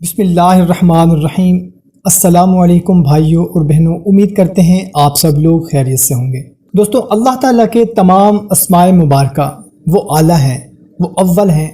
بسم اللہ الرحمن الرحیم۔ السلام علیکم بھائیوں اور بہنوں، امید کرتے ہیں آپ سب لوگ خیریت سے ہوں گے۔ دوستو، اللہ تعالیٰ کے تمام اسماء مبارکہ وہ اعلیٰ ہیں، وہ اول ہیں،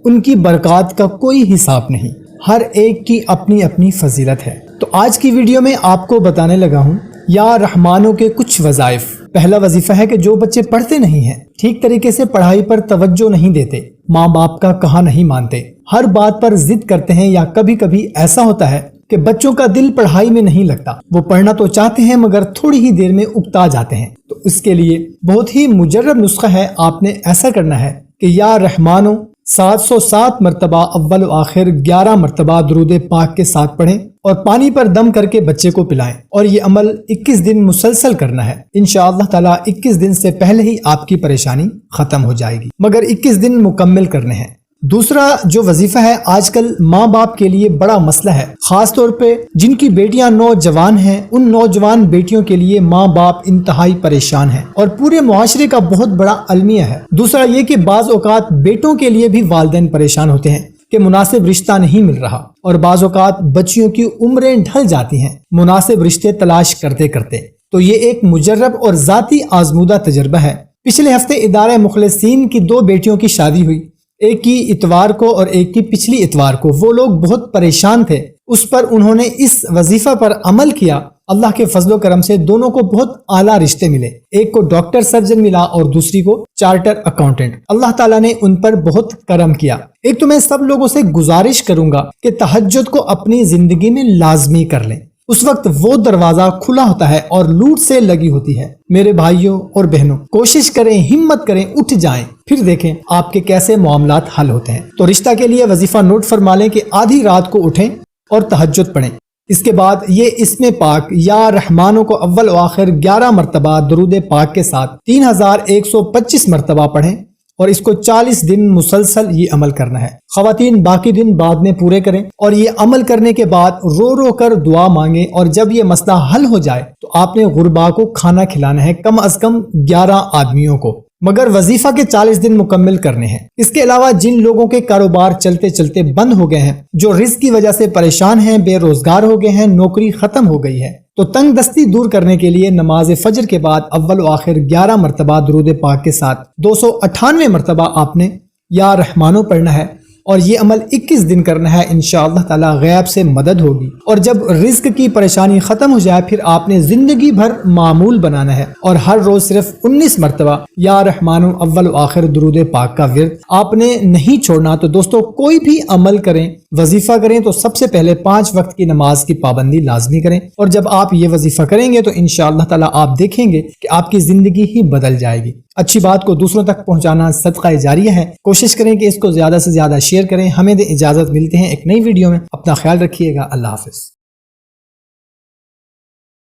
ان کی برکات کا کوئی حساب نہیں، ہر ایک کی اپنی اپنی فضیلت ہے۔ تو آج کی ویڈیو میں آپ کو بتانے لگا ہوں یا رحمانوں کے کچھ وظائف۔ پہلا وظیفہ ہے کہ جو بچے پڑھتے نہیں ہیں، ٹھیک طریقے سے پڑھائی پر توجہ نہیں دیتے، ماں باپ کا کہا نہیں مانتے، ہر بات پر ضد کرتے ہیں، یا کبھی کبھی ایسا ہوتا ہے کہ بچوں کا دل پڑھائی میں نہیں لگتا، وہ پڑھنا تو چاہتے ہیں مگر تھوڑی ہی دیر میں اکتا جاتے ہیں، تو اس کے لیے بہت ہی مجرب نسخہ ہے۔ آپ نے ایسا کرنا ہے کہ یا رحمانوں 707 مرتبہ اول و آخر 11 مرتبہ درود پاک کے ساتھ پڑھیں اور پانی پر دم کر کے بچے کو پلائیں، اور یہ عمل 21 دن مسلسل کرنا ہے۔ انشاءاللہ تعالی 21 دن سے پہلے ہی آپ کی پریشانی ختم ہو جائے گی، مگر 21 دن مکمل کرنے ہیں۔ دوسرا جو وظیفہ ہے، آج کل ماں باپ کے لیے بڑا مسئلہ ہے، خاص طور پہ جن کی بیٹیاں نوجوان ہیں، ان نوجوان بیٹیوں کے لیے ماں باپ انتہائی پریشان ہیں، اور پورے معاشرے کا بہت بڑا المیہ ہے۔ دوسرا یہ کہ بعض اوقات بیٹوں کے لیے بھی والدین پریشان ہوتے ہیں کہ مناسب رشتہ نہیں مل رہا، اور بعض اوقات بچیوں کی عمریں ڈھل جاتی ہیں مناسب رشتے تلاش کرتے کرتے۔ تو یہ ایک مجرب اور ذاتی آزمودہ تجربہ ہے۔ پچھلے ہفتے ادارہ مخلصین کی 2 بیٹیوں کی شادی ہوئی، ایک کی اتوار کو اور ایک کی پچھلی اتوار کو۔ وہ لوگ بہت پریشان تھے، اس پر انہوں نے اس وظیفہ پر عمل کیا۔ اللہ کے فضل و کرم سے دونوں کو بہت اعلیٰ رشتے ملے، ایک کو ڈاکٹر سرجن ملا اور دوسری کو چارٹر اکاؤنٹنٹ۔ اللہ تعالیٰ نے ان پر بہت کرم کیا۔ ایک تو میں سب لوگوں سے گزارش کروں گا کہ تہجد کو اپنی زندگی میں لازمی کر لیں، اس وقت وہ دروازہ کھلا ہوتا ہے اور لوٹ سے لگی ہوتی ہے۔ میرے بھائیوں اور بہنوں، کوشش کریں، ہمت کریں، اٹھ جائیں، پھر دیکھیں آپ کے کیسے معاملات حل ہوتے ہیں۔ تو رشتہ کے لیے وظیفہ نوٹ فرما لیں کہ آدھی رات کو اٹھیں اور تہجد پڑھیں۔ اس کے بعد یہ اسم پاک یا رحمانوں کو اول و آخر 11 مرتبہ درود پاک کے ساتھ 3125 مرتبہ پڑھیں، اور اس کو 40 دن مسلسل یہ عمل کرنا ہے۔ خواتین باقی دن بعد میں پورے کریں، اور یہ عمل کرنے کے بعد رو رو کر دعا مانگیں، اور جب یہ مسئلہ حل ہو جائے تو آپ نے غربا کو کھانا کھلانا ہے، کم از کم 11 آدمیوں کو، مگر وظیفہ کے 40 دن مکمل کرنے ہیں۔ اس کے علاوہ جن لوگوں کے کاروبار چلتے چلتے بند ہو گئے ہیں، جو رزق کی وجہ سے پریشان ہیں، بے روزگار ہو گئے ہیں، نوکری ختم ہو گئی ہے، تو تنگ دستی دور کرنے کے لیے نماز فجر کے بعد اول و آخر 11 مرتبہ درود پاک کے ساتھ 298 مرتبہ آپ نے یا رحمانوں پڑھنا ہے، اور یہ عمل 21 دن کرنا ہے۔ انشاءاللہ تعالی غیب سے مدد ہوگی، اور جب رزق کی پریشانی ختم ہو جائے پھر آپ نے زندگی بھر معمول بنانا ہے، اور ہر روز صرف 19 مرتبہ یا رحمانوں اول و آخر درود پاک کا ورد آپ نے نہیں چھوڑنا۔ تو دوستو، کوئی بھی عمل کریں، وظیفہ کریں، تو سب سے پہلے 5 وقت کی نماز کی پابندی لازمی کریں، اور جب آپ یہ وظیفہ کریں گے تو انشاءاللہ تعالی آپ دیکھیں گے کہ آپ کی زندگی ہی بدل جائے گی۔ اچھی بات کو دوسروں تک پہنچانا صدقہ جاریہ ہے، کوشش کریں کہ اس کو زیادہ سے زیادہ شیئر کریں۔ ہمیں دیں اجازت، ملتے ہیں ایک نئی ویڈیو میں، اپنا خیال رکھیے گا، اللہ حافظ۔